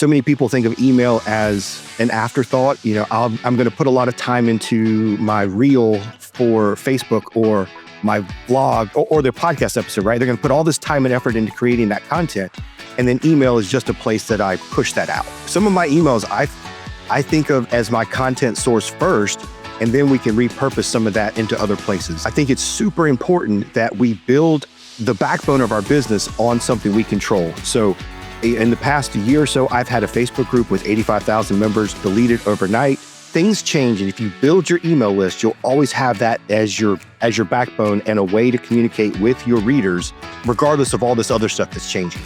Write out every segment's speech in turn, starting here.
so many people think of email as an afterthought. I'm going to put a lot of time into my reel for Facebook or my vlog or their podcast episode, right? They're going to put all this time and effort into creating that content. And then email is just a place that I push that out. Some of my emails I think of as my content source first, and then we can repurpose some of that into other places. I think it's super important that we build the backbone of our business on something we control. So in the past year or so, I've had a Facebook group with 85,000 members deleted overnight. Things change, and if you build your email list, you'll always have that as your backbone and a way to communicate with your readers, regardless of all this other stuff that's changing.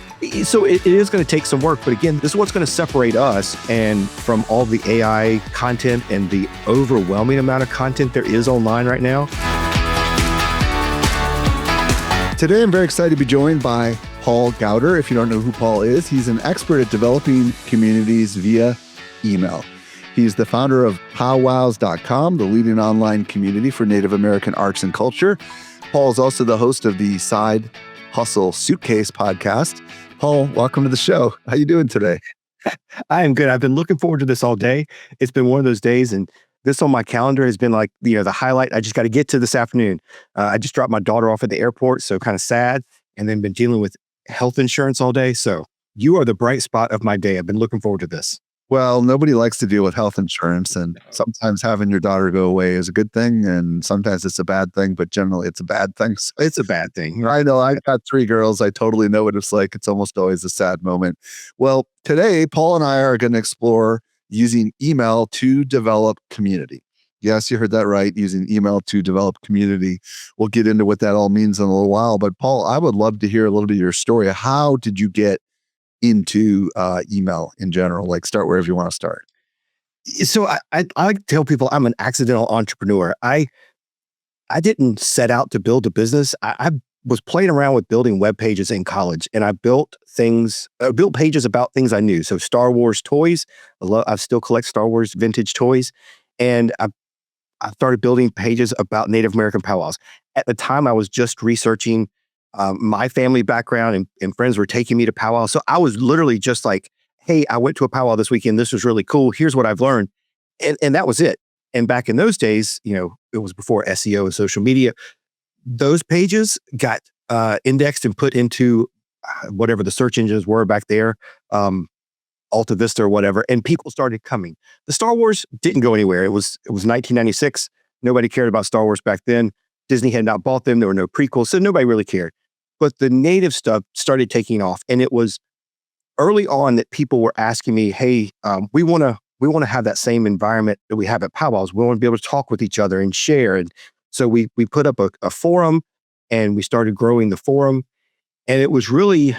So it is going to take some work, but again, this is what's going to separate us and from all the AI content and the overwhelming amount of content there is online right now. Today, I'm very excited to be joined by Paul Gowder. If you don't know who Paul is, he's an expert at developing communities via email. He's the founder of powwows.com, the leading online community for Native American arts and culture. Paul is also the host of the Side Hustle Suitcase podcast. Paul, welcome to the show. How you doing today? I am good. I've been looking forward to this all day. It's been one of those days, and this on my calendar has been like, the highlight. I just got to get to this afternoon. I just dropped my daughter off at the airport, so kind of sad, and then been dealing with health insurance all day. So you are the bright spot of my day. I've been looking forward to this. Well, nobody likes to deal with health insurance, and sometimes having your daughter go away is a good thing, and sometimes it's a bad thing, but generally it's a bad thing. So it's a bad thing. I know. I've got 3 girls. I totally know what it's like. It's almost always a sad moment. Well, today, Paul and I are going to explore using email to develop community. Yes, you heard that right, using email to develop community. We'll get into what that all means in a little while. But Paul, I would love to hear a little bit of your story. How did you get into email in general? Like, start wherever you want to start. So I like to tell people I'm an accidental entrepreneur. I didn't set out to build a business. I was playing around with building web pages in college, and I built pages about things I knew. So Star Wars toys. I still collect Star Wars vintage toys, and I started building pages about Native American powwows. At the time, I was just researching my family background, and friends were taking me to powwow. So I was literally just like, hey, I went to a powwow this weekend. This was really cool. Here's what I've learned. And that was it. And back in those days, it was before SEO and social media. Those pages got indexed and put into whatever the search engines were back there, Alta Vista or whatever, and people started coming. The Star Wars didn't go anywhere. It was 1996. Nobody cared about Star Wars back then. Disney had not bought them. There were no prequels, so nobody really cared. But the native stuff started taking off, and it was early on that people were asking me, "Hey, we want to have that same environment that we have at powwows. We want to be able to talk with each other and share." And so we put up a forum, and we started growing the forum. And it was really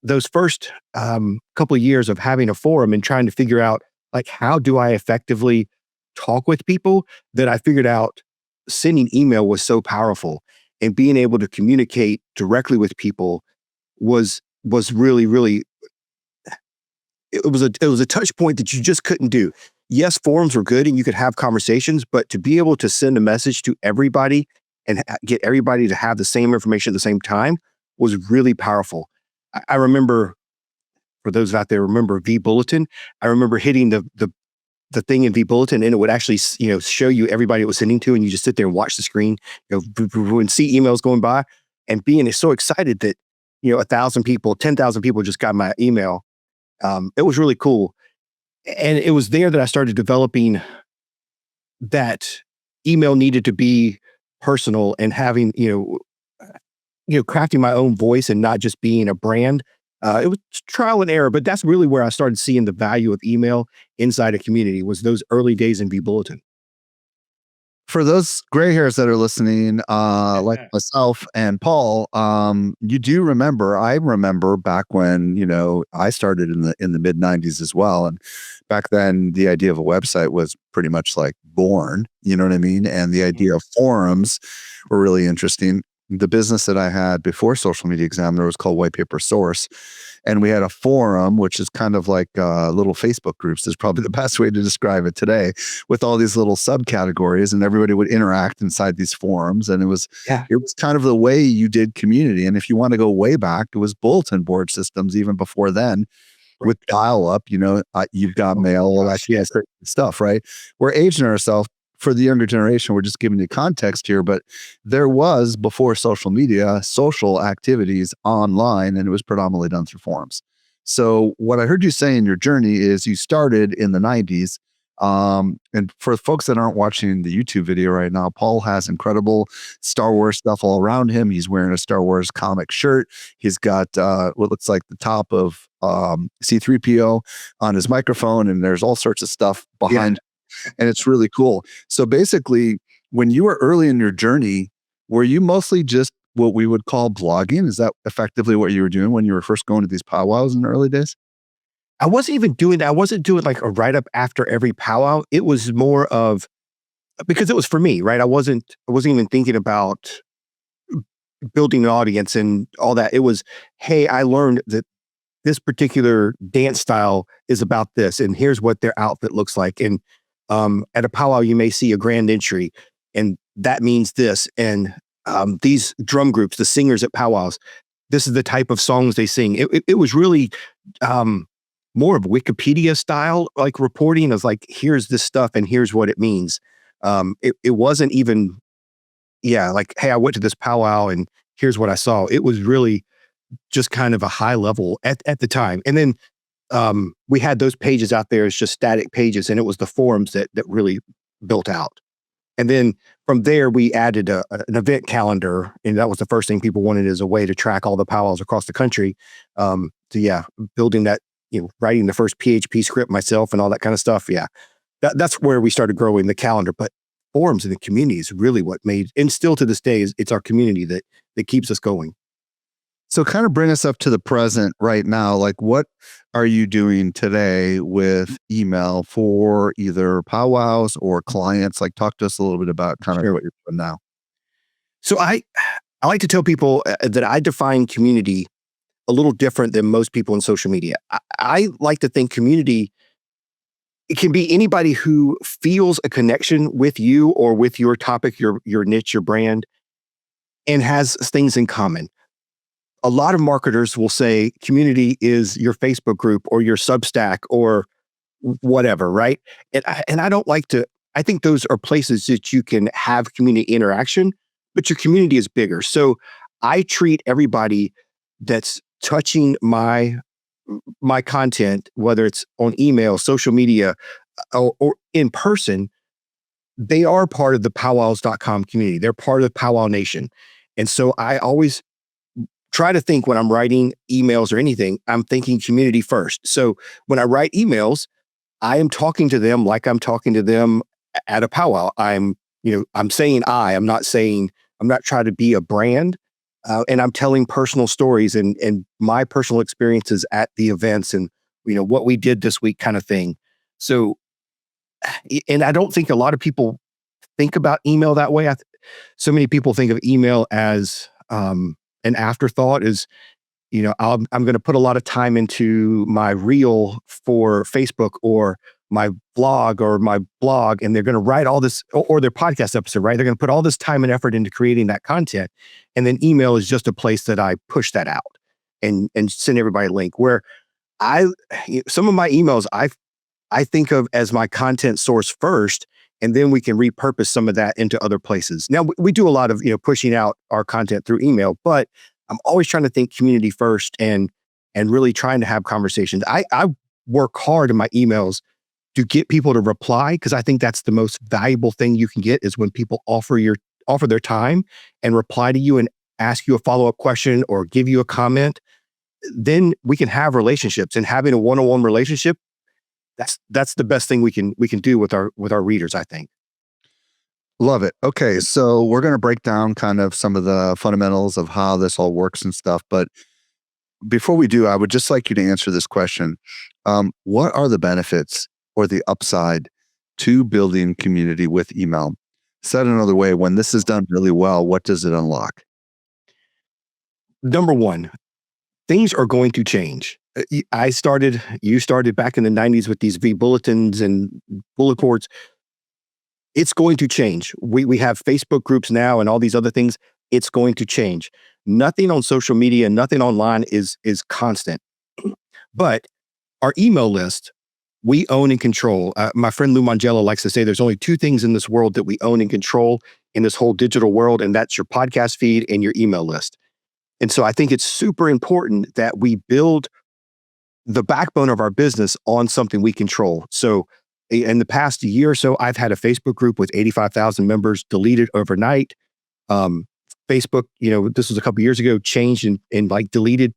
those first couple of years of having a forum and trying to figure out, like, how do I effectively talk with people, that I figured out sending email was so powerful, and being able to communicate directly with people was really, really, it was a touch point that you just couldn't do. Yes, forums were good and you could have conversations, but to be able to send a message to everybody and get everybody to have the same information at the same time was really powerful. I remember, for those out there remember vBulletin, I remember hitting the thing in vBulletin, and it would actually, show you everybody it was sending to, and you just sit there and watch the screen, and see emails going by, and being so excited that, 1,000 people, 10,000 people just got my email. It was really cool. And it was there that I started developing that email needed to be personal, and having, crafting my own voice and not just being a brand. It was trial and error, but that's really where I started seeing the value of email inside a community, was those early days in vBulletin. For those gray hairs that are listening, like myself and Paul, you do remember, I remember back when, I started in the mid 90s as well. And back then the idea of a website was pretty much like born, you know what I mean? And the idea of forums were really interesting. The business that I had before Social Media Examiner was called White Paper Source. And we had a forum, which is kind of like little Facebook groups, is probably the best way to describe it today, with all these little subcategories, and everybody would interact inside these forums. And it was kind of the way you did community. And if you want to go way back, it was bulletin board systems even before then. with dial up, you've got mail, all that Yes. stuff, right? We're aging ourselves. For the younger generation, we're just giving you context here, but there was, before social media, social activities online, and it was predominantly done through forums. So what I heard you say in your journey is you started in the 90s. And for folks that aren't watching the YouTube video right now, Paul has incredible Star Wars stuff all around him. He's wearing a Star Wars comic shirt. He's got what looks like the top of C3PO on his microphone, and there's all sorts of stuff behind. And it's really cool. So basically, when you were early in your journey, were you mostly just what we would call blogging? Is that effectively what you were doing when you were first going to these powwows in the early days? I wasn't even doing that. I wasn't doing like a write up after every powwow. It was more of because it was for me, right? I wasn't even thinking about building an audience and all that. It was, hey, I learned that this particular dance style is about this, and here's what their outfit looks like. And at a powwow, you may see a grand entry, and that means this. And these drum groups, the singers at powwows, this is the type of songs they sing. It was really more of Wikipedia style, like reporting of like, here's this stuff and here's what it means. It wasn't even, like, hey, I went to this powwow and here's what I saw. It was really just kind of a high level at the time. And then we had those pages out there as just static pages, and it was the forums that really built out. And then from there, we added an event calendar, and that was the first thing people wanted as a way to track all the powwows across the country. Building that, writing the first PHP script myself and all that kind of stuff. Yeah, that's where we started growing the calendar. But forums in the community is really what made, and still to this day, it's our community that keeps us going. So kind of bring us up to the present right now. Like, what are you doing today with email for either powwows or clients? Like, talk to us a little bit about kind of what you're doing now. So I like to tell people that I define community a little different than most people in social media. I like to think community, it can be anybody who feels a connection with you or with your topic, your niche, your brand, and has things in common. A lot of marketers will say community is your Facebook group or your Substack or whatever, right? And I don't like to, I think those are places that you can have community interaction, but your community is bigger. So I treat everybody that's touching my content, whether it's on email, social media, or in person, they are part of the powwows.com community. They're part of Powwow Nation. And so I always try to think when I'm writing emails or anything, I'm thinking community first. So when I write emails, I am talking to them like I'm talking to them at a powwow. I'm saying I'm not trying to be a brand. And I'm telling personal stories and my personal experiences at the events and, what we did this week kind of thing. So, and I don't think a lot of people think about email that way. So many people think of email as an afterthought is, I'm going to put a lot of time into my reel for Facebook or my vlog or my blog, and they're going to write all this or their podcast episode, right? They're going to put all this time and effort into creating that content. And then email is just a place that I push that out and send everybody a link where some of my emails, I think of as my content source first, and then we can repurpose some of that into other places. Now we do a lot of, pushing out our content through email, but I'm always trying to think community first and really trying to have conversations. I work hard in my emails to get people to reply because I think that's the most valuable thing you can get is when people offer their time and reply to you and ask you a follow-up question or give you a comment. Then we can have relationships, and having a one-on-one relationship, that's the best thing we can do with our readers, I think. Love it. Okay, so we're going to break down kind of some of the fundamentals of how this all works and stuff. But before we do, I would just like you to answer this question. What are the benefits or the upside to building community with email? Said another way, when this is done really well, what does it unlock? Number one, things are going to change. You started back in the 90s with these bulletins and bullet boards. It's going to change. We have Facebook groups now and all these other things. It's going to change. Nothing on social media, nothing online is constant. But Our email list, we own and control. My friend Lou Mangello likes to say there's only two things in this world that we own and control in this whole digital world, and that's your podcast feed and your email list. And so I think it's super important that we build the backbone of our business on something we control. So in the past year or so, I've had a Facebook group with 85,000 members deleted overnight. Facebook, this was a couple years ago, changed and like deleted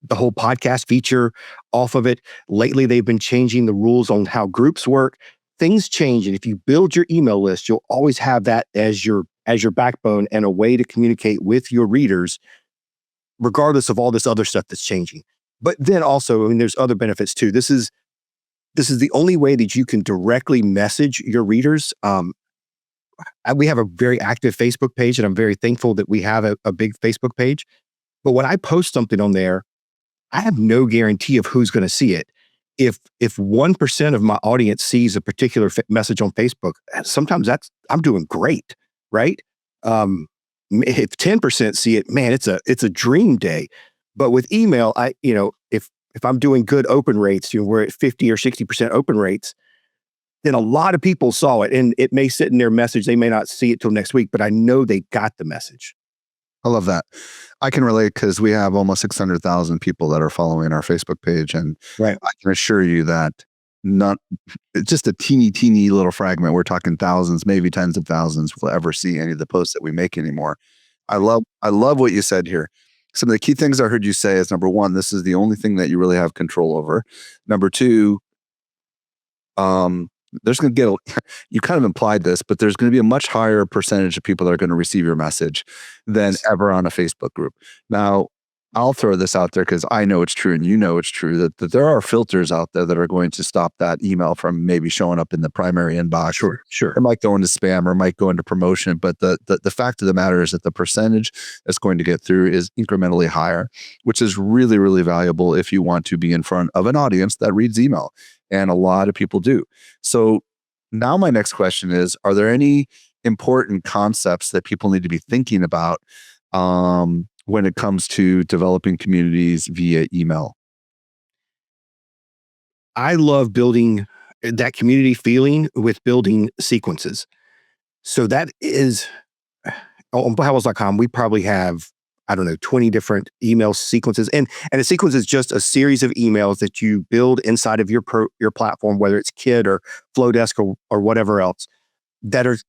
the whole podcast feature off of it. Lately, they've been changing the rules on how groups work. Things change. And if you build your email list, you'll always have that as your backbone and a way to communicate with your readers, regardless of all this other stuff that's changing. But then also, I mean, there's other benefits too. This is the only way that you can directly message your readers. We have a very active Facebook page, and I'm very thankful that we have a big Facebook page. But when I post something on there, I have no guarantee of who's going to see it. If 1% of my audience sees a particular message on Facebook, sometimes I'm doing great, right? If 10% see it, man, it's a dream day. But with email, if I'm doing good open rates, we're at 50 or 60% open rates, then a lot of people saw it, and it may sit in their message. They may not see it till next week, but I know they got the message. I love that. I can relate because we have almost 600,000 people that are following our Facebook page. And right. I can assure you that just a teeny little fragment, we're talking thousands, maybe tens of thousands, will ever see any of the posts that we make anymore. I love what you said here. Some of the key things I heard you say is, number one, this is the only thing that you really have control over. Number two, there's going to get, you kind of implied this, but there's going to be a much higher percentage of people that are going to receive your message than ever on a Facebook group. Now, I'll throw this out there because I know it's true and it's true that there are filters out there that are going to stop that email from maybe showing up in the primary inbox. Sure. It might go into spam or might go into promotion, but the fact of the matter is that the percentage that's going to get through is incrementally higher, which is really, really valuable if you want to be in front of an audience that reads email. And a lot of people do. So now my next question is, are there any important concepts that people need to be thinking about when it comes to developing communities via email? I love building that community feeling with building sequences. So that is, on Powells.com, we probably have, 20 different email sequences. And a sequence is just a series of emails that you build inside of your platform, whether it's Kit or Flowdesk or whatever else, that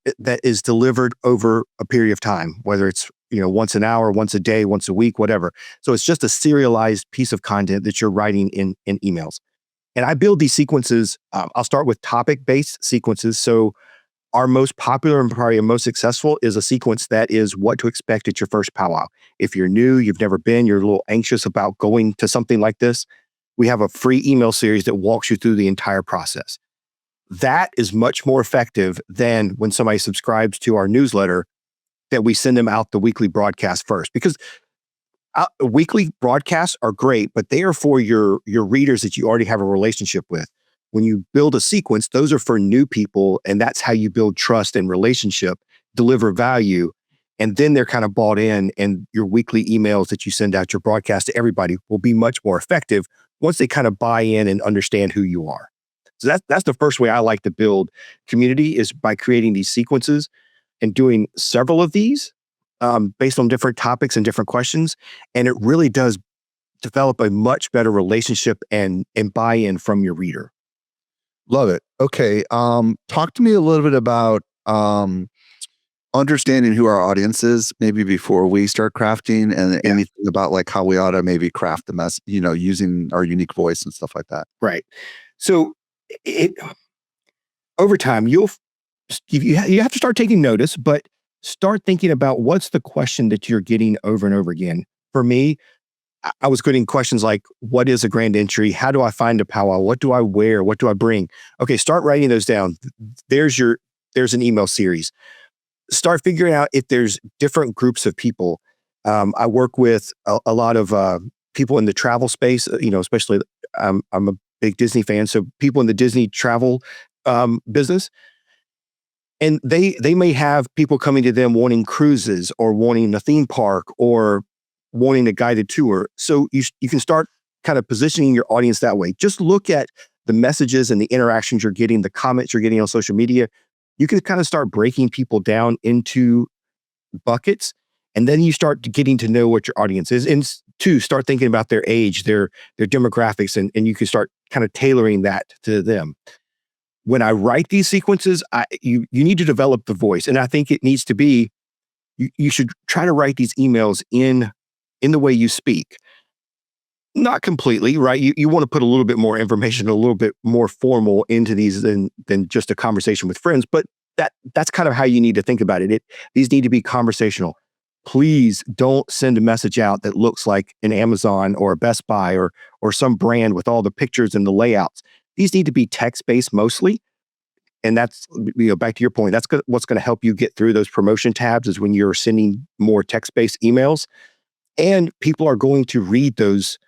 is delivered over a period of time, whether it's once an hour, once a day, once a week, whatever. So it's just a serialized piece of content that you're writing in emails. And I build these sequences. I'll start with topic-based sequences. So our most popular and probably most successful is a sequence that is what to expect at your first powwow. If you're new, you've never been, you're a little anxious about going to something like this, we have a free email series that walks you through the entire process. That is much more effective than when somebody subscribes to our newsletter that we send them out the weekly broadcast first, because weekly broadcasts are great, but they are for your readers that you already have a relationship with. When you build a sequence, those are for new people, and that's how you build trust and relationship, deliver value, and then they're kind of bought in, and your weekly emails that you send out, your broadcast to everybody, will be much more effective once they kind of buy in and understand who you are. So that's the first way I like to build community, is by creating these sequences and doing several of these based on different topics and different questions. And it really does develop a much better relationship and buy-in from your reader. Love it. Okay. Talk to me a little bit about understanding who our audience is, maybe before we start crafting, and anything about like how we ought to maybe craft the mess, using our unique voice and stuff like that. Right. So over time, you have to start taking notice, but start thinking about what's the question that you're getting over and over again. For me, I was getting questions like, what is a grand entry? How do I find a powwow? What do I wear? What do I bring? Okay, start writing those down. There's an email series. Start figuring out if there's different groups of people. I work with a lot of people in the travel space, especially I'm a big Disney fan. So people in the Disney travel business. And they may have people coming to them wanting cruises or wanting a theme park or wanting a guided tour. So you can start kind of positioning your audience that way. Just look at the messages and the interactions you're getting, the comments you're getting on social media. You can kind of start breaking people down into buckets, and then you start getting to know what your audience is. And two, start thinking about their age, their demographics, and you can start kind of tailoring that to them. When I write these sequences, you need to develop the voice, and I think it needs to be you should try to write these emails in the way you speak. Not completely, right? You want to put a little bit more information, a little bit more formal into these than just a conversation with friends, but that's kind of how you need to think about it. These need to be conversational. Please don't send a message out that looks like an Amazon or a Best Buy or some brand with all the pictures and the layouts. These need to be text-based mostly. And that's, back to your point, that's what's going to help you get through those promotion tabs is when you're sending more text-based emails. And people are going to read those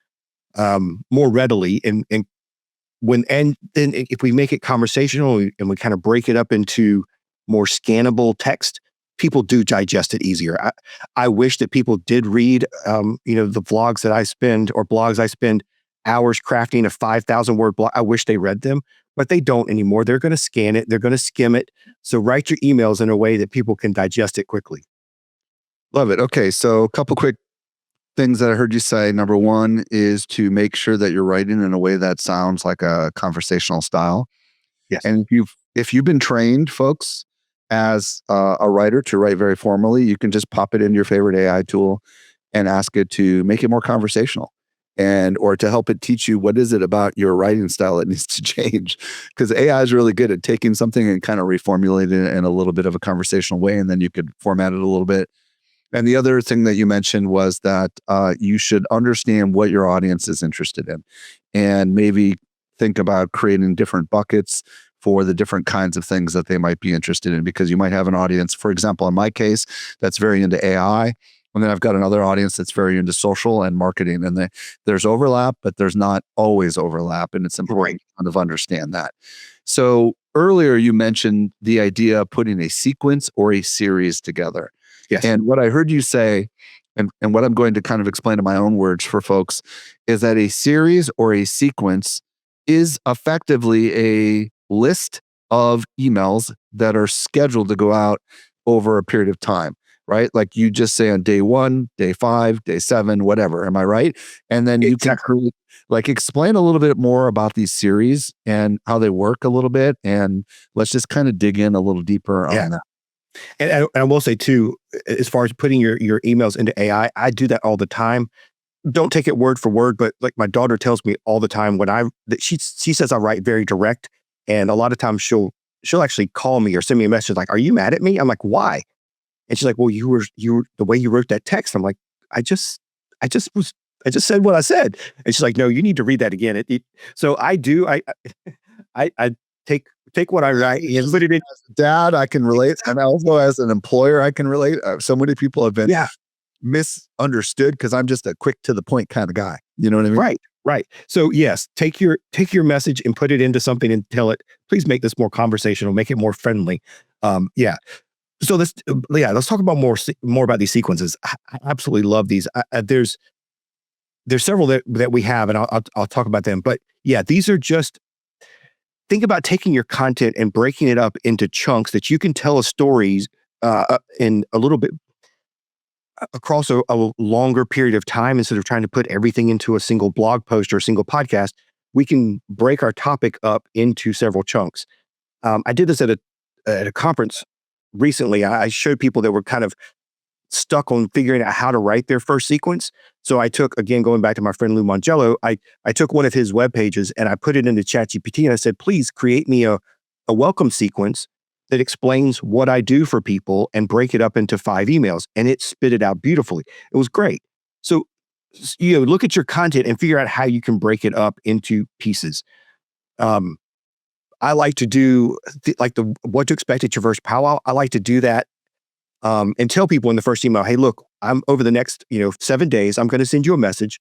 more readily. And then if we make it conversational and we kind of break it up into more scannable text, people do digest it easier. I wish that people did read, the vlogs that I spend or blogs I spend hours crafting a 5,000 word blog. I wish they read them, but they don't anymore. They're going to scan it. They're going to skim it. So write your emails in a way that people can digest it quickly. Love it. Okay. So a couple quick things that I heard you say. Number one is to make sure that you're writing in a way that sounds like a conversational style. Yes. And if you've been trained, folks, as a writer to write very formally, you can just pop it in your favorite AI tool and ask it to make it more conversational or to help it teach you what is it about your writing style that needs to change. Because AI is really good at taking something and kind of reformulating it in a little bit of a conversational way, and then you could format it a little bit. And the other thing that you mentioned was that you should understand what your audience is interested in and maybe think about creating different buckets for the different kinds of things that they might be interested in, because you might have an audience, for example, in my case, that's very into AI. And then I've got another audience that's very into social and marketing. And there's overlap, but there's not always overlap. And it's important to kind of understand that. So earlier you mentioned the idea of putting a sequence or a series together. Yes. And what I heard you say, and what I'm going to kind of explain in my own words for folks, is that a series or a sequence is effectively a list of emails that are scheduled to go out over a period of time, right? Like you just say on day 1, day 5, day 7, whatever. Am I right? And then you can explain a little bit more about these series and how they work a little bit. And let's just kind of dig in a little deeper on that. And I will say too, as far as putting your emails into AI, I do that all the time. Don't take it word for word, but like my daughter tells me all the time that she says I write very direct, and a lot of times she'll actually call me or send me a message like, "Are you mad at me?" I'm like, "Why?" And she's like, "Well, you were the way you wrote that text." I'm like, I just said what I said," and she's like, "No, you need to read that again." So I do. I take what I write and put it in. As a dad, I can relate, and also as an employer, I can relate. So many people have been misunderstood because I'm just a quick to the point kind of guy. You know what I mean? Right. So yes, take your message and put it into something and tell it, please make this more conversational, make it more friendly. So let's talk about more about these sequences. I absolutely love these. There's several that we have, and I'll talk about them. But yeah, these are just, think about taking your content and breaking it up into chunks that you can tell a stories in a little bit across a longer period of time. Instead of trying to put everything into a single blog post or a single podcast, we can break our topic up into several chunks. I did this at a conference recently. I showed people that were kind of stuck on figuring out how to write their first sequence. So I took, again, going back to my friend Lou Mongello, I took one of his web pages and I put it into ChatGPT and I said, please create me a welcome sequence that explains what I do for people and break it up into 5 emails. And it spit it out beautifully. It was great. So, look at your content and figure out how you can break it up into pieces. I like to do the what to expect at your first powwow. I like to do that and tell people in the first email, hey, look, I'm over the next 7 days, I'm going to send you a message.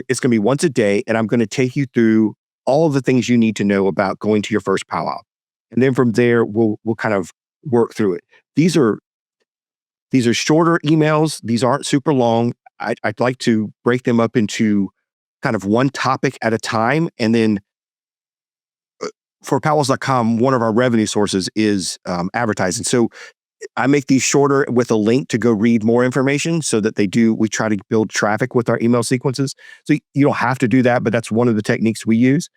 It's going to be once a day, and I'm going to take you through all of the things you need to know about going to your first powwow. And then from there, we'll kind of work through it. These are shorter emails. These aren't super long. I'd like to break them up into kind of one topic at a time. And then for Powells.com, one of our revenue sources is advertising. So I make these shorter with a link to go read more information so that we try to build traffic with our email sequences. So you don't have to do that, but that's one of the techniques we use.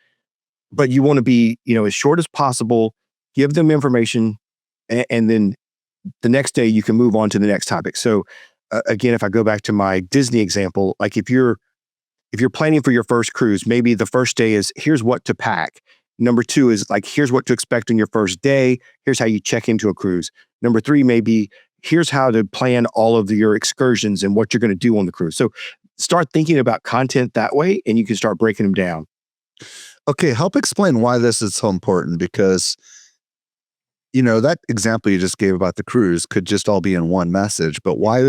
But you want to be, as short as possible, give them information, and then the next day you can move on to the next topic. So again, if I go back to my Disney example, like if you're planning for your first cruise, maybe the first day is here's what to pack. Number 2 is like, here's what to expect on your first day. Here's how you check into a cruise. Number 3, maybe here's how to plan all of your excursions and what you're going to do on the cruise. So start thinking about content that way, and you can start breaking them down. Okay, help explain why this is so important, because that example you just gave about the cruise could just all be in one message, but why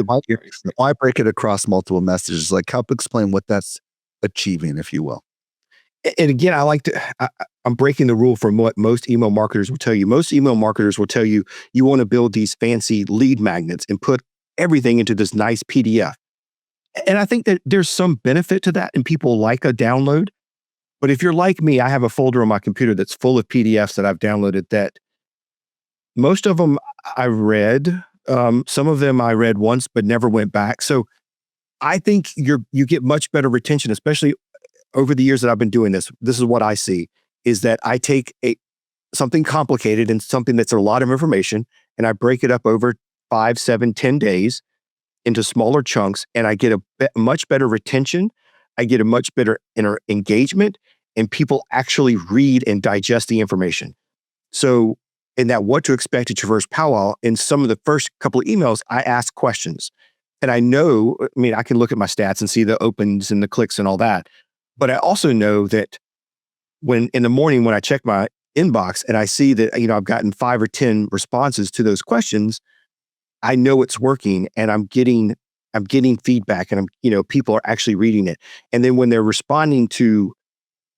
break it across multiple messages? Like, help explain what that's achieving, if you will. And again, I'm breaking the rule from what most email marketers will tell you. Most email marketers will tell you want to build these fancy lead magnets and put everything into this nice PDF. And I think that there's some benefit to that, and people like a download. But if you're like me, I have a folder on my computer that's full of PDFs that I've downloaded that most of them I read. Some of them I read once but never went back. So I think you get much better retention, especially over the years that I've been doing this. This is what I see, is that I take something complicated and something that's a lot of information, and I break it up over 5, 7, 10 days into smaller chunks, and I get a much better retention. I get a much better engagement, and people actually read and digest the information. So in that what to expect at your first powwow, in some of the first couple of emails, I ask questions. And I can look at my stats and see the opens and the clicks and all that. But I also know that when in the morning, when I check my inbox and I see that, I've gotten 5 or 10 responses to those questions, I know it's working, and I'm getting feedback, and people are actually reading it. And then when they're responding to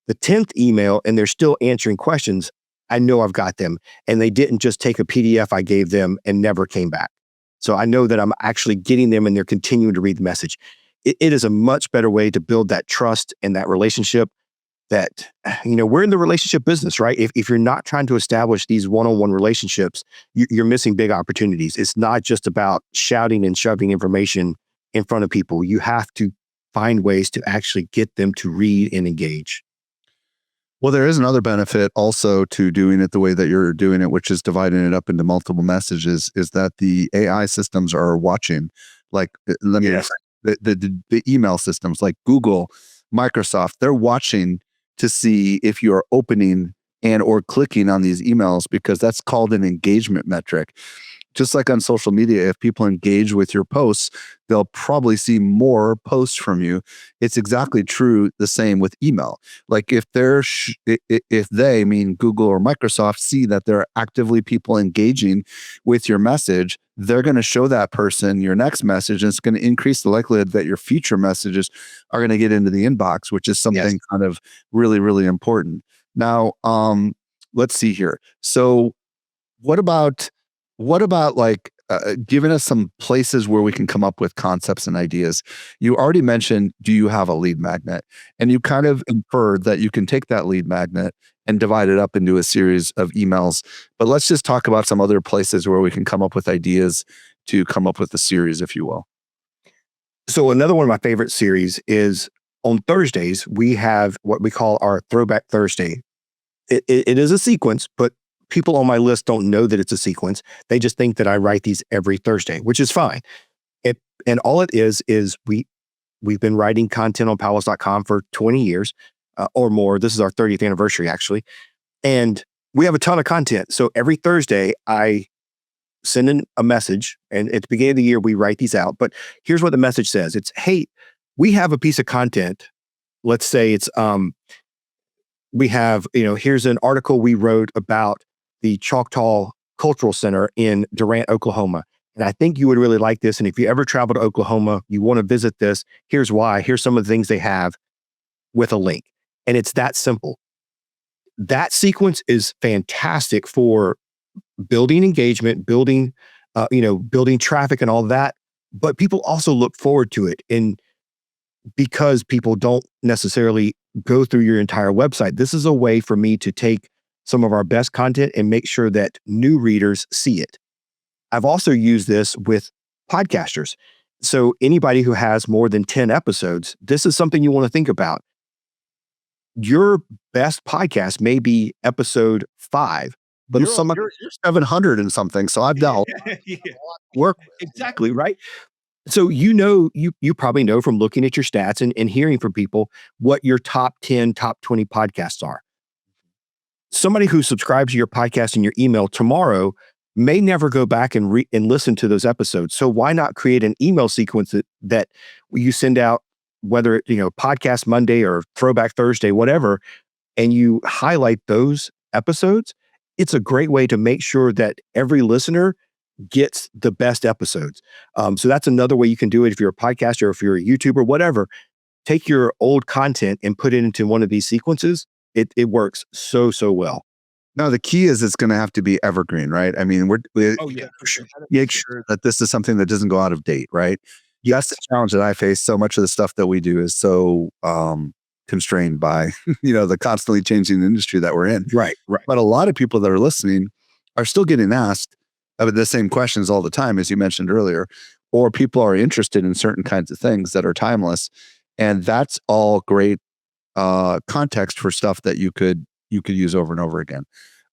the 10th email and they're still answering questions, I know I've got them, and they didn't just take a PDF I gave them and never came back. So I know that I'm actually getting them, and they're continuing to read the message. It is a much better way to build that trust and that relationship that, we're in the relationship business, right? If you're not trying to establish these one-on-one relationships, you're missing big opportunities. It's not just about shouting and shoving information in front of people. You have to find ways to actually get them to read and engage. Well, there is another benefit also to doing it the way that you're doing it, which is dividing it up into multiple messages, is that the AI systems are watching. Like, Yes. The email systems like Google, Microsoft, they're watching to see if you're opening and or clicking on these emails, because that's called an engagement metric. Just like on social media, if people engage with your posts, they'll probably see more posts from you. It's exactly true the same with email. Like if they, mean Google or Microsoft, see that there are actively people engaging with your message, they're going to show that person your next message, and it's going to increase the likelihood that your future messages are going to get into the inbox, which is something kind of really, really important. Now, let's see here. So what about like giving us some places where we can come up with concepts and ideas? You already mentioned, do you have a lead magnet? And you kind of inferred that you can take that lead magnet and divide it up into a series of emails. But let's just talk about some other places where we can come up with ideas to come up with a series, if you will. So another one of my favorite series is on Thursdays, we have what we call our Throwback Thursday. It is a sequence, but people on my list don't know that it's a sequence. They just think that I write these every Thursday, which is fine. And all it is we've been writing content on Powells.com for 20 years or more. This is our 30th anniversary, actually. And we have a ton of content. So every Thursday, I send in a message, and at the beginning of the year, we write these out. But here's what the message says. It's, hey, we have a piece of content. Let's say it's, we have, here's an article we wrote about the Choctaw Cultural Center in Durant, Oklahoma. And I think you would really like this. And if you ever travel to Oklahoma, you want to visit this, here's why. Here's some of the things they have with a link. And it's that simple. That sequence is fantastic for building engagement, building traffic and all that. But people also look forward to it. And because people don't necessarily go through your entire website. This is a way for me to take some of our best content and make sure that new readers see it. I've also used this with podcasters. So anybody who has more than 10 episodes, this is something you want to think about. Your best podcast may be episode 5, but You're 700 and something. So I've done yeah, work. exactly, right? So you probably know from looking at your stats and hearing from people what your top 10, top 20 podcasts are. Somebody who subscribes to your podcast in your email tomorrow may never go back and listen to those episodes. So why not create an email sequence that you send out, whether it, podcast Monday or throwback Thursday, whatever, and you highlight those episodes? It's a great way to make sure that every listener gets the best episodes. So that's another way you can do it if you're a podcaster or if you're a YouTuber, whatever. Take your old content and put it into one of these sequences. It works so well. No, the key is it's going to have to be evergreen, right? I mean, Oh yeah, for sure. make sure that this is something that doesn't go out of date, right? That's the challenge that I face. So much of the stuff that we do is so constrained by the constantly changing industry that we're in. Right. But a lot of people that are listening are still getting asked the same questions all the time, as you mentioned earlier, or people are interested in certain kinds of things that are timeless, and that's all great context for stuff that you could use over and over again.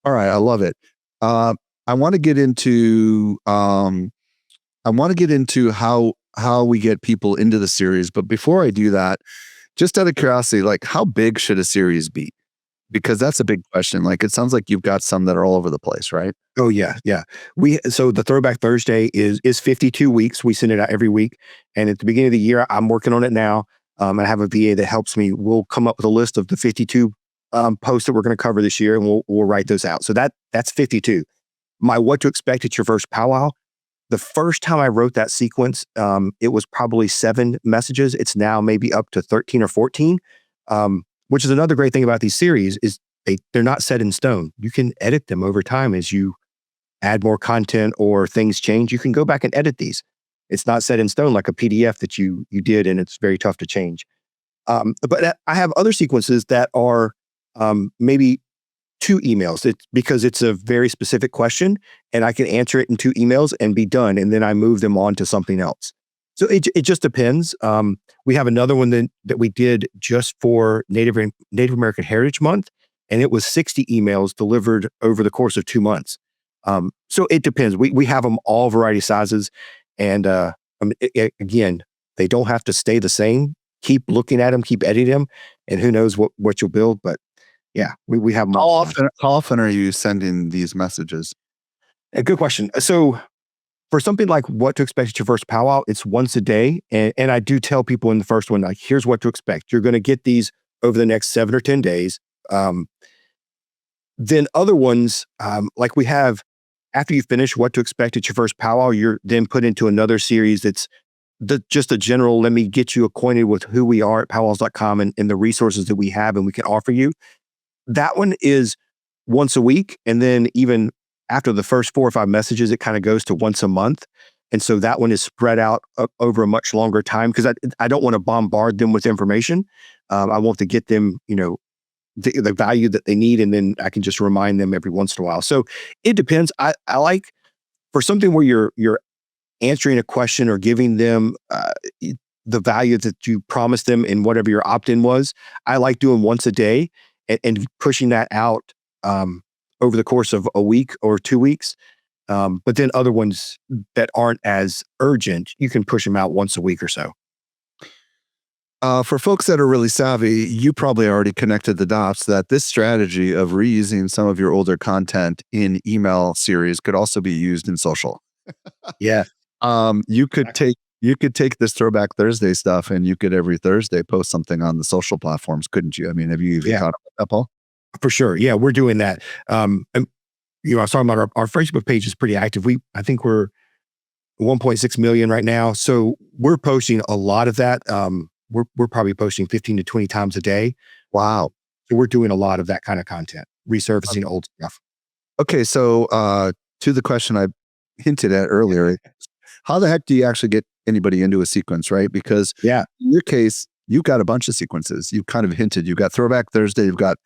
All right, I love it. I want to get into how we get people into the series, but before I do that, just out of curiosity, like how big should a series be? Because that's a big question. Like it sounds like you've got some that are all over the place, right? Oh yeah. So the Throwback Thursday is 52 weeks. We send it out every week, and at the beginning of the year, I'm working on it now. And I have a VA that helps me. We'll come up with a list of the 52 posts that we're going to cover this year, and we'll write those out. So that's 52. My What to Expect at Your First Powwow. The first time I wrote that sequence, it was probably 7 messages. It's now maybe up to 13 or 14, which is another great thing about these series is they're not set in stone. You can edit them over time as you add more content or things change. You can go back and edit these. It's not set in stone like a PDF that you did, and it's very tough to change. But I have other sequences that are maybe 2 emails. It's because it's a very specific question, and I can answer it in 2 emails and be done, and then I move them on to something else. So it just depends. We have another one that we did just for Native American Heritage Month, and it was 60 emails delivered over the course of 2 months. So it depends. We have them all variety sizes, and again, they don't have to stay the same. Keep looking at them, keep editing them, and who knows what you'll build. But yeah, we have them. How often are you sending these messages? A good question. So for something like What to Expect at Your First Powwow, it's once a day. And I do tell people in the first one, like, here's what to expect. You're going to get these over the next 7 or 10 days. Then other ones, like we have, after you finish What to Expect at Your First Powwow, you're then put into another series that's just a general, let me get you acquainted with who we are at powwows.com and the resources that we have and we can offer you. That one is once a week. And then even after the first 4 or 5 messages, it kind of goes to once a month. And so that one is spread out over a much longer time because I don't want to bombard them with information. I want to get them, the value that they need, and then I can just remind them every once in a while. So it depends. I like for something where you're answering a question or giving them the value that you promised them in whatever your opt-in was. I like doing once a day and pushing that out over the course of a week or 2 weeks. But then other ones that aren't as urgent, you can push them out once a week or so. For folks that are really savvy, you probably already connected the dots that this strategy of reusing some of your older content in email series could also be used in social. Yeah. You could take this Throwback Thursday stuff and you could every Thursday post something on the social platforms, couldn't you? I mean, have you even caught up with that, Paul? For sure. Yeah, we're doing that. And, I was talking about our Facebook page is pretty active. I think we're 1.6 million right now. So we're posting a lot of that. We're probably posting 15 to 20 times a day. Wow. So we're doing a lot of that kind of content, resurfacing old stuff. Okay. So to the question I hinted at earlier, how the heck do you actually get anybody into a sequence, right? Because Yeah, in your case, you've got a bunch of sequences. You've kind of hinted. You've got Throwback Thursday. You've got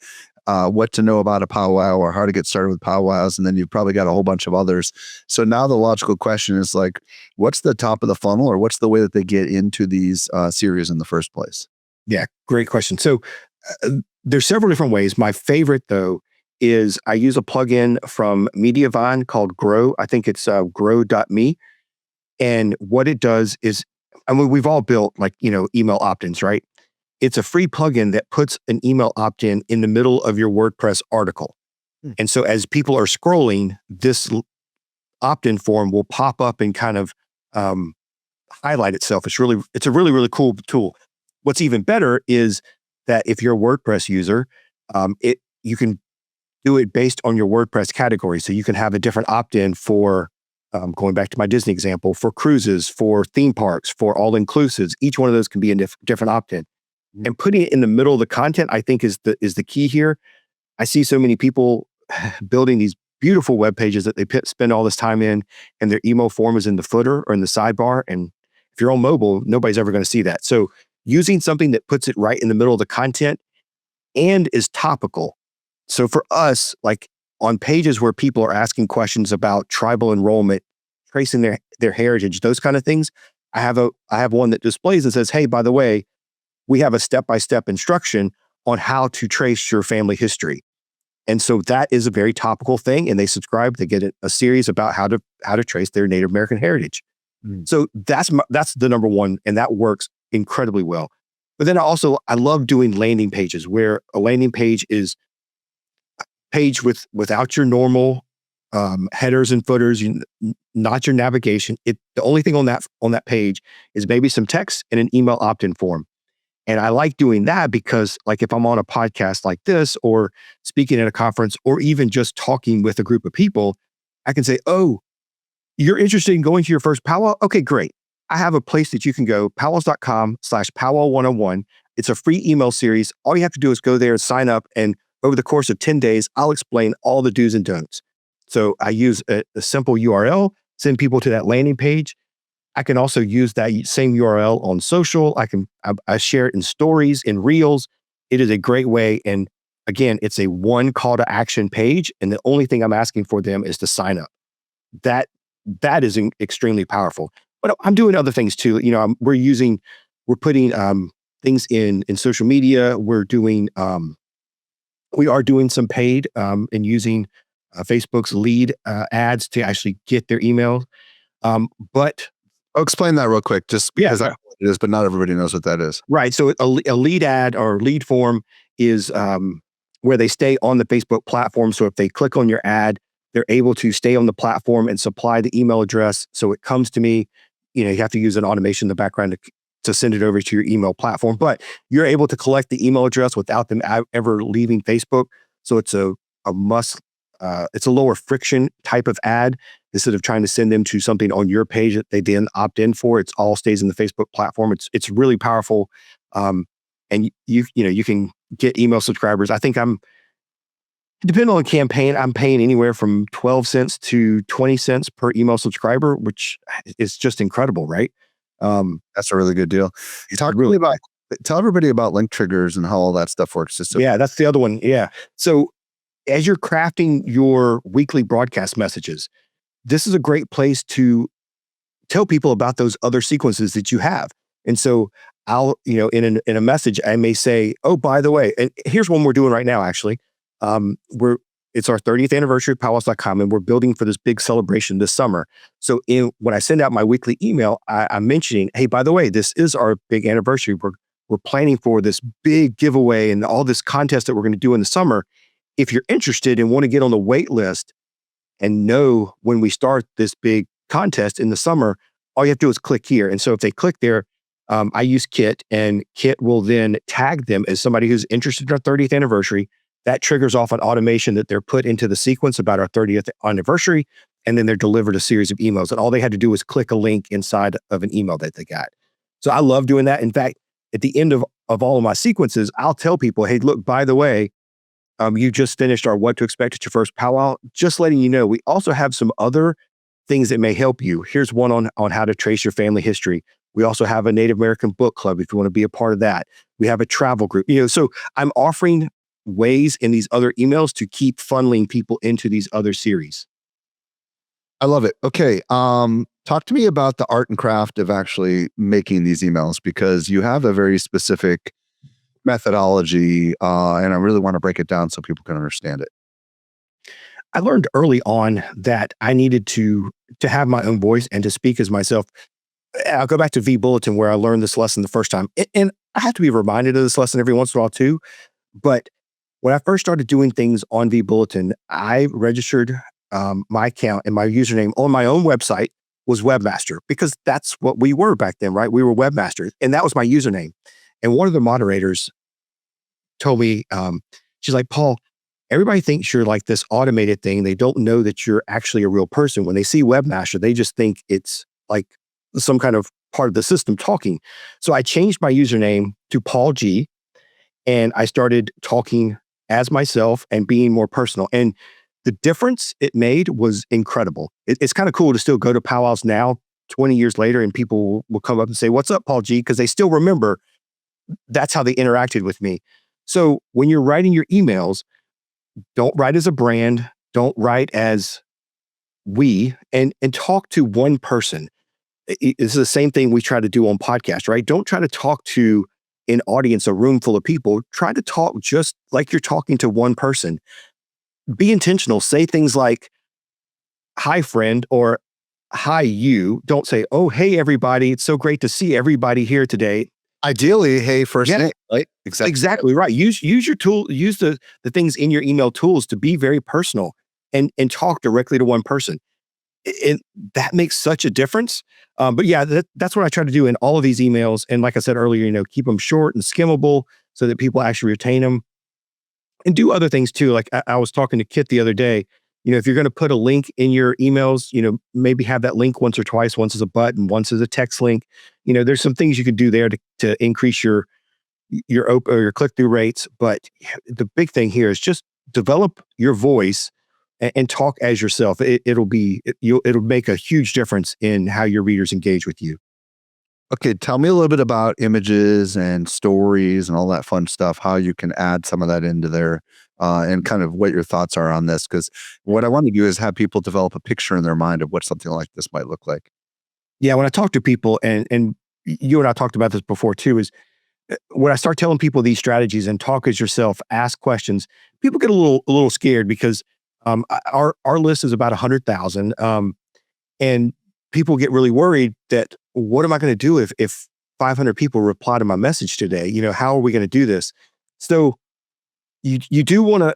what to know about a powwow or how to get started with powwows. And then you've probably got a whole bunch of others. So now the logical question is like, what's the top of the funnel, or what's the way that they get into these series in the first place? Yeah, great question. So there's several different ways. My favorite, though, is I use a plugin from Mediavine called Grow. I think it's grow.me. And what it does is, I mean, we've all built like, email opt-ins, right? It's a free plugin that puts an email opt-in in the middle of your WordPress article. And so as people are scrolling, this opt-in form will pop up and kind of highlight itself. It's a really, really cool tool. What's even better is that if you're a WordPress user, you can do it based on your WordPress category. So you can have a different opt-in for, going back to my Disney example, for cruises, for theme parks, for all-inclusives. Each one of those can be a different opt-in. And putting it in the middle of the content, I think, is the key here. I see so many people building these beautiful web pages that they spend all this time in, and their email form is in the footer or in the sidebar. And if you're on mobile, nobody's ever going to see that. So using something that puts it right in the middle of the content and is topical. So for us, like on pages where people are asking questions about tribal enrollment, tracing their heritage, those kind of things, I have one that displays and says, hey, by the way, we have a step-by-step instruction on how to trace your family history. And so that is a very topical thing. And they subscribe, they get a series about how to trace their Native American heritage. So that's the number one, and that works incredibly well. But then I love doing landing pages, where a landing page is a page without your normal headers and footers, not your navigation. The only thing on that page is maybe some text and an email opt-in form. And I like doing that because, like, if I'm on a podcast like this, or speaking at a conference, or even just talking with a group of people, I can say, oh, you're interested in going to your first powwow? Okay, great. I have a place that you can go, powwows.com/powwow101. It's a free email series. All you have to do is go there and sign up. And over the course of 10 days, I'll explain all the do's and don'ts. So I use a simple URL, send people to that landing page. I can also use that same URL on social. I share it in stories, in reels. It is a great way. And again, it's a one call to action page. And the only thing I'm asking for them is to sign up. That is extremely powerful. But I'm doing other things too. We're putting things in social media. We are doing some paid and using Facebook's lead ads to actually get their emails. But I'll explain that real quick, just because I know what it is, but not everybody knows what that is. Right. So a lead ad or lead form is where they stay on the Facebook platform. So if they click on your ad, they're able to stay on the platform and supply the email address. So it comes to me. You have to use an automation in the background to send it over to your email platform. But you're able to collect the email address without them ever leaving Facebook. So it's a lower friction type of ad. Instead of trying to send them to something on your page that they then opt in for, it all stays in the Facebook platform. It's really powerful, and you can get email subscribers. I think depending on the campaign, I'm paying anywhere from 12 cents to 20 cents per email subscriber, which is just incredible, right? That's a really good deal. Tell everybody about link triggers and how all that stuff works. Yeah, that's the other one. Yeah. So as you're crafting your weekly broadcast messages, this is a great place to tell people about those other sequences that you have. And so I'll, in a message, I may say, oh, by the way, and here's one we're doing right now, actually. It's our 30th anniversary of powwows.com, and we're building for this big celebration this summer. So when I send out my weekly email, I'm mentioning, hey, by the way, this is our big anniversary. We're planning for this big giveaway and all this contest that we're going to do in the summer. If you're interested and want to get on the wait list and know when we start this big contest in the summer, all you have to do is click here. And so if they click there, I use Kit, and Kit will then tag them as somebody who's interested in our 30th anniversary. That triggers off an automation that they're put into the sequence about our 30th anniversary, and then they're delivered a series of emails. And all they had to do was click a link inside of an email that they got. So I love doing that. In fact, at the end of all of my sequences, I'll tell people, hey, look, by the way, you just finished our What to Expect at Your First Powwow. Just letting you know, we also have some other things that may help you. Here's one on how to trace your family history. We also have a Native American book club if you want to be a part of that. We have a travel group. So I'm offering ways in these other emails to keep funneling people into these other series. I love it. Okay. Talk to me about the art and craft of actually making these emails, because you have a very specific methodology, and I really want to break it down so people can understand it. I learned early on that I needed to have my own voice and to speak as myself. I'll go back to V Bulletin where I learned this lesson the first time. And I have to be reminded of this lesson every once in a while too. But when I first started doing things on V Bulletin, I registered my account and my username on my own website was Webmaster, because that's what we were back then, right? We were webmasters, and that was my username. And one of the moderators told me, she's like, Paul, everybody thinks you're like this automated thing. They don't know that you're actually a real person. When they see Webmaster, they just think it's like some kind of part of the system talking. So I changed my username to Paul G, and I started talking as myself and being more personal. And the difference it made was incredible. It's kind of cool to still go to powwows now, 20 years later, and people will come up and say, "What's up, Paul G?" Because they still remember that's how they interacted with me. So when you're writing your emails, don't write as a brand, don't write as we, and talk to one person. It's the same thing we try to do on podcasts, right? Don't try to talk to an audience, a room full of people. Try to talk just like you're talking to one person. Be intentional. Say things like, hi, friend, or hi, you. Don't say, oh, hey, everybody. It's so great to see everybody here today. Ideally, hey, first Yeah, name, right? Exactly. exactly right. Use your tool, use the things in your email tools to be very personal and talk directly to one person. It that makes such a difference. But yeah, that's what I try to do in all of these emails. And like I said earlier, keep them short and skimmable so that people actually retain them, and do other things too. Like I was talking to Kit the other day. If you're going to put a link in your emails, maybe have that link once or twice, once as a button, once as a text link. There's some things you could do there to increase your click through rates. But the big thing here is just develop your voice and talk as yourself. It'll make a huge difference in how your readers engage with you. Okay, tell me a little bit about images and stories and all that fun stuff, how you can add some of that into there, and kind of what your thoughts are on this. Because what I want to do is have people develop a picture in their mind of what something like this might look like. Yeah, when I talk to people, and you and I talked about this before too, is when I start telling people these strategies and talk as yourself, ask questions, people get a little scared because our list is about 100,000, and people get really worried that what am I going to do if 500 people reply to my message today? How are we going to do this? So you do want to.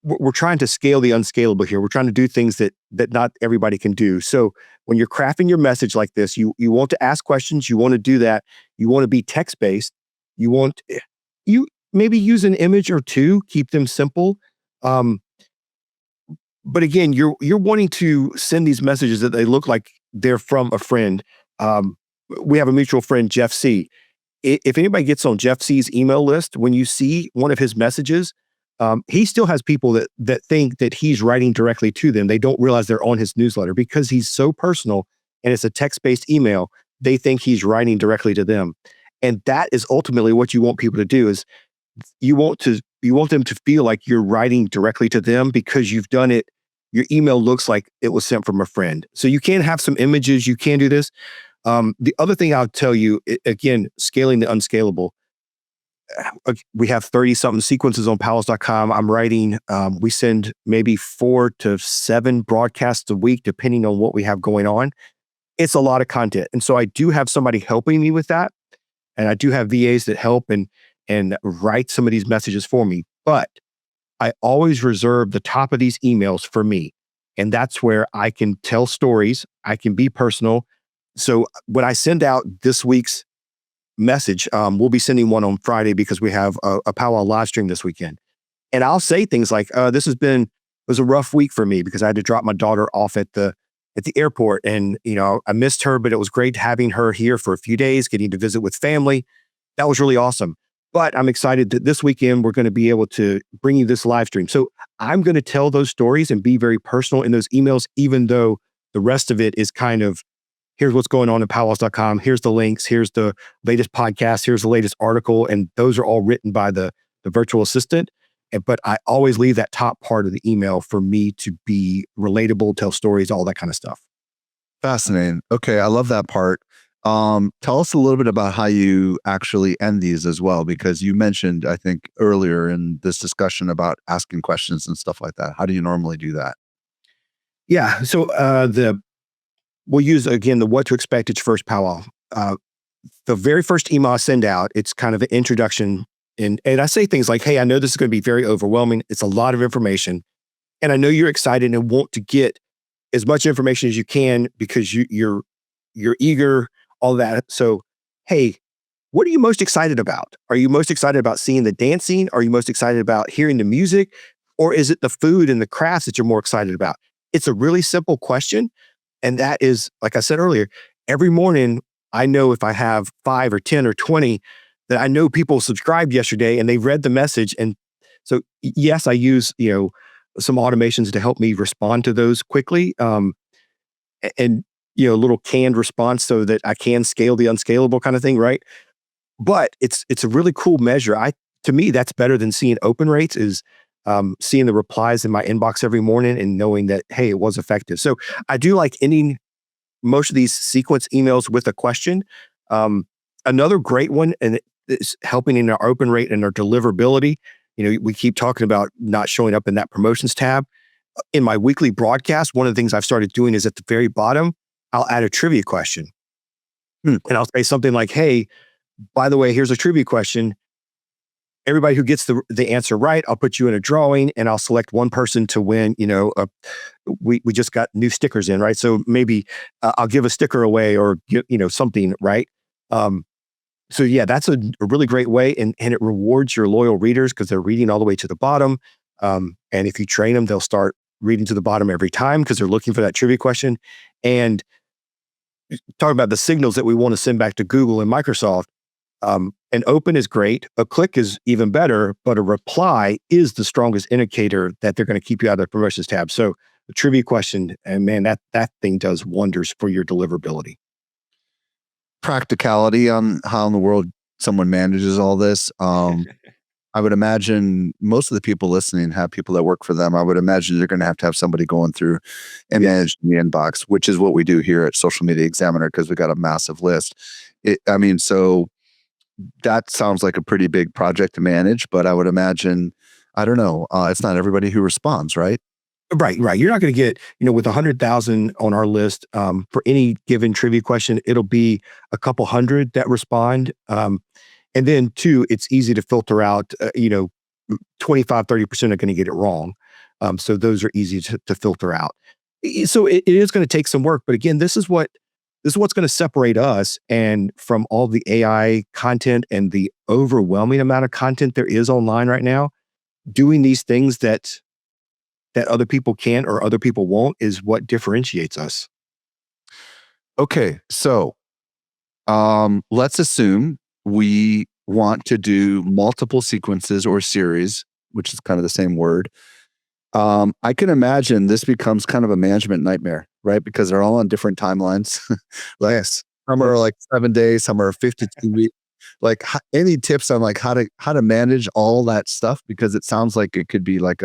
We're trying to scale the unscalable here. We're trying to do things that not everybody can do. So when you're crafting your message like this, you want to ask questions. You want to do that. You want to be text based. You maybe use an image or two. Keep them simple. Um, but again, you're wanting to send these messages that they look like they're from a friend. Um, we have a mutual friend, Jeff C. If anybody gets on Jeff C's email list, when you see one of his messages, he still has people that think that he's writing directly to them. They don't realize they're on his newsletter because he's so personal and it's a text-based email. They think he's writing directly to them, and that is ultimately what you want people to do. Is you want them to feel like you're writing directly to them because you've done it. Your email looks like it was sent from a friend. So you can have some images. You can do this. The other thing I'll tell you, again, scaling the unscalable. We have 30 something sequences on powwows.com. I'm writing, we send maybe 4 to 7 broadcasts a week, depending on what we have going on. It's a lot of content. And so I do have somebody helping me with that. And I do have VAs that help and write some of these messages for me. But I always reserve the top of these emails for me. And that's where I can tell stories. I can be personal. So when I send out this week's message, we'll be sending one on Friday because we have a powwow live stream this weekend. And I'll say things like, it was a rough week for me because I had to drop my daughter off at the airport. And, I missed her, but it was great having her here for a few days, getting to visit with family. That was really awesome. But I'm excited that this weekend we're going to be able to bring you this live stream. So I'm going to tell those stories and be very personal in those emails, even though the rest of it is kind of here's what's going on at powwows.com. Here's the links. Here's the latest podcast. Here's the latest article. And those are all written by the virtual assistant. But I always leave that top part of the email for me to be relatable, tell stories, all that kind of stuff. Fascinating. Okay, I love that part. Tell us a little bit about how you actually end these as well, because you mentioned, I think, earlier in this discussion about asking questions and stuff like that. How do you normally do that? Yeah. So we'll use again the what to expect at your first powwow. The very first email I send out, it's kind of an introduction, and I say things like, "Hey, I know this is going to be very overwhelming. It's a lot of information, and I know you're excited and want to get as much information as you can because you're eager, all that. So, hey, what are you most excited about? Are you most excited about seeing the dancing? Are you most excited about hearing the music? Or is it the food and the crafts that you're more excited about?" It's a really simple question. And that is, like I said earlier, every morning, I know if I have 5 or 10 or 20 that I know people subscribed yesterday and they read the message. And so, yes, I use, some automations to help me respond to those quickly. And, a little canned response so that I can scale the unscalable kind of thing, right? But it's a really cool measure. To me, that's better than seeing open rates is seeing the replies in my inbox every morning and knowing that, hey, it was effective. So I do like ending most of these sequence emails with a question. Another great one, and it's helping in our open rate and our deliverability. We keep talking about not showing up in that promotions tab. In my weekly broadcast, one of the things I've started doing is at the very bottom, I'll add a trivia question. And I'll say something like, "Hey, by the way, here's a trivia question. Everybody who gets the answer right, I'll put you in a drawing and I'll select one person to win. We just got new stickers in, right? So maybe I'll give a sticker away or something, right?" So yeah, that's a really great way, and it rewards your loyal readers because they're reading all the way to the bottom. And if you train them, they'll start reading to the bottom every time because they're looking for that trivia question. And talking about the signals that we want to send back to Google and Microsoft, an open is great. A click is even better, but a reply is the strongest indicator that they're going to keep you out of the promotions tab. So the trivia question, and man, that thing does wonders for your deliverability. Practicality on how in the world someone manages all this. I would imagine most of the people listening have people that work for them. I would imagine they're going to have somebody going through and managing the inbox, which is what we do here at Social Media Examiner because we got a massive list. So that sounds like a pretty big project to manage, but I would imagine, I don't know, it's not everybody who responds, right? Right. You're not going to get, with 100,000 on our list for any given trivia question, it'll be a couple hundred that respond. And then two, it's easy to filter out, 25, 30% are going to get it wrong. So those are easy to filter out. So it is going to take some work. But again, this is what's going to separate us and from all the AI content and the overwhelming amount of content there is online right now. Doing these things that other people can't or other people won't is what differentiates us. Okay, so let's assume we want to do multiple sequences or series, which is kind of the same word. I can imagine this becomes kind of a management nightmare, right? Because they're all on different timelines. Yes. Some are like 7 days, some are 52 weeks. Like any tips on like how to manage all that stuff? Because it sounds like it could be like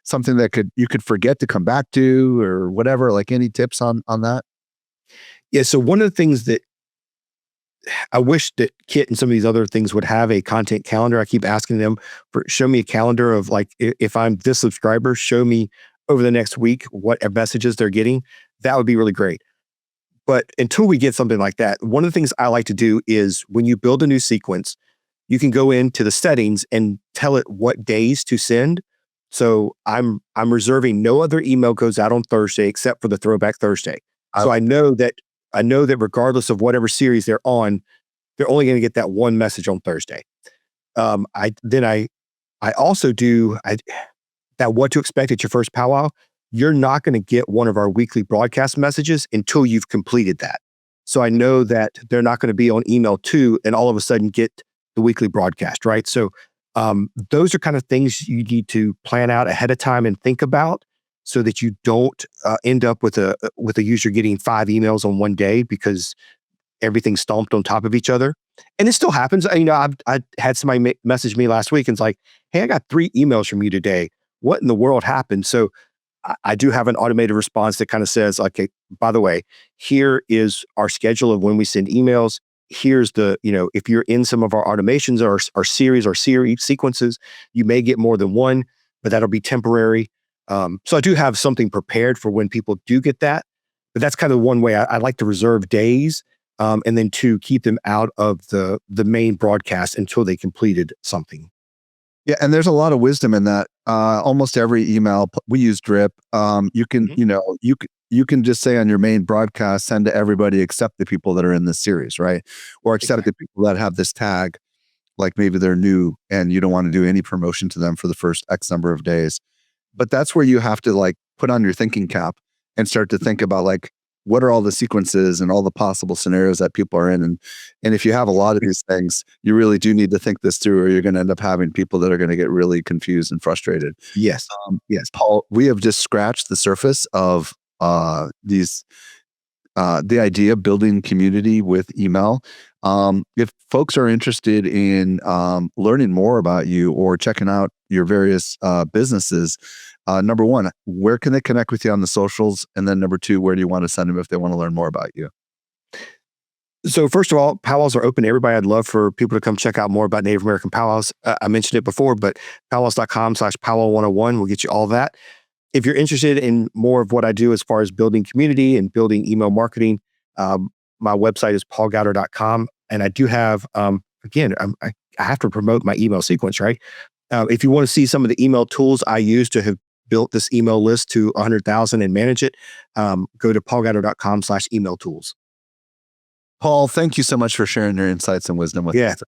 something that you could forget to come back to or whatever. Like any tips on that? Yeah. So one of the things that I wish that Kit and some of these other things would have a content calendar. I keep asking them show me a calendar of like, if I'm this subscriber, show me over the next week what messages they're getting. That would be really great. But until we get something like that, one of the things I like to do is when you build a new sequence, you can go into the settings and tell it what days to send. So I'm reserving no other email goes out on Thursday except for the Throwback Thursday. So I know that regardless of whatever series they're on, they're only going to get that one message on Thursday. I also do that what to expect at your first powwow. You're not going to get one of our weekly broadcast messages until you've completed that. So I know that they're not going to be on email 2 and all of a sudden get the weekly broadcast, right? So those are kind of things you need to plan out ahead of time and think about so that you don't end up with a user getting 5 emails on one day because everything's stomped on top of each other. And it still happens. I had somebody message me last week and it's like, "Hey, I got 3 emails from you today. What in the world happened?" So I do have an automated response that kind of says, "Okay, by the way, here is our schedule of when we send emails. Here's if you're in some of our automations or our series sequences, you may get more than one, but that'll be temporary." So I do have something prepared for when people do get that. But that's kind of one way I like to reserve days, and then to keep them out of the main broadcast until they completed something. Yeah, and there's a lot of wisdom in that. Almost every email we use Drip. You can, Mhm. you can just say on your main broadcast, send to everybody except the people that are in this series, right? Or except the Exactly. people that have this tag, like maybe they're new and you don't want to do any promotion to them for the first X number of days. But that's where you have to like put on your thinking cap and start to think about like what are all the sequences and all the possible scenarios that people are in. And if you have a lot of these things, you really do need to think this through, or you're going to end up having people that are going to get really confused and frustrated. Yes. Yes. Paul, we have just scratched the surface of these the idea of building community with email. If folks are interested in learning more about you or checking out your various businesses, number one, where can they connect with you on the socials? And then number two, where do you want to send them if they want to learn more about you? So first of all, powwows are open to everybody. I'd love for people to come check out more about Native American powwows. I mentioned it before, but powwows.com/powwow101 will get you all that. If you're interested in more of what I do as far as building community and building email marketing, my website is paulgowder.com. And I do have, again, I have to promote my email sequence, right? If you want to see some of the email tools I use to have built this email list to 100,000 and manage it, go to paulgowder.com/email tools. Paul, thank you so much for sharing your insights and wisdom with Yeah. us.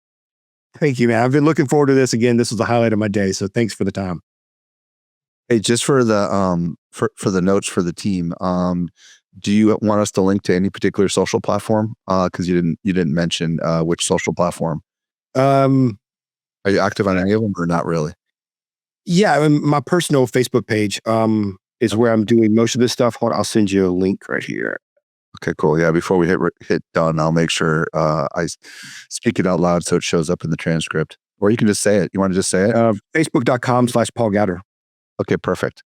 Thank you, man. I've been looking forward to this again. This was the highlight of my day. So thanks for the time. Hey, just for the for the notes for the team, do you want us to link to any particular social platform? Because you didn't mention which social platform. Um, Are you active on any of them or not really? yeah, my personal Facebook page is where I'm doing most of this stuff. Hold on, I'll send you a link right here. Okay, cool. Yeah, before we hit done, I'll make sure speak it out loud so it shows up in the transcript. Or you can just say it. You want to just say it? Facebook.com/Paul Gowder. Okay, perfect.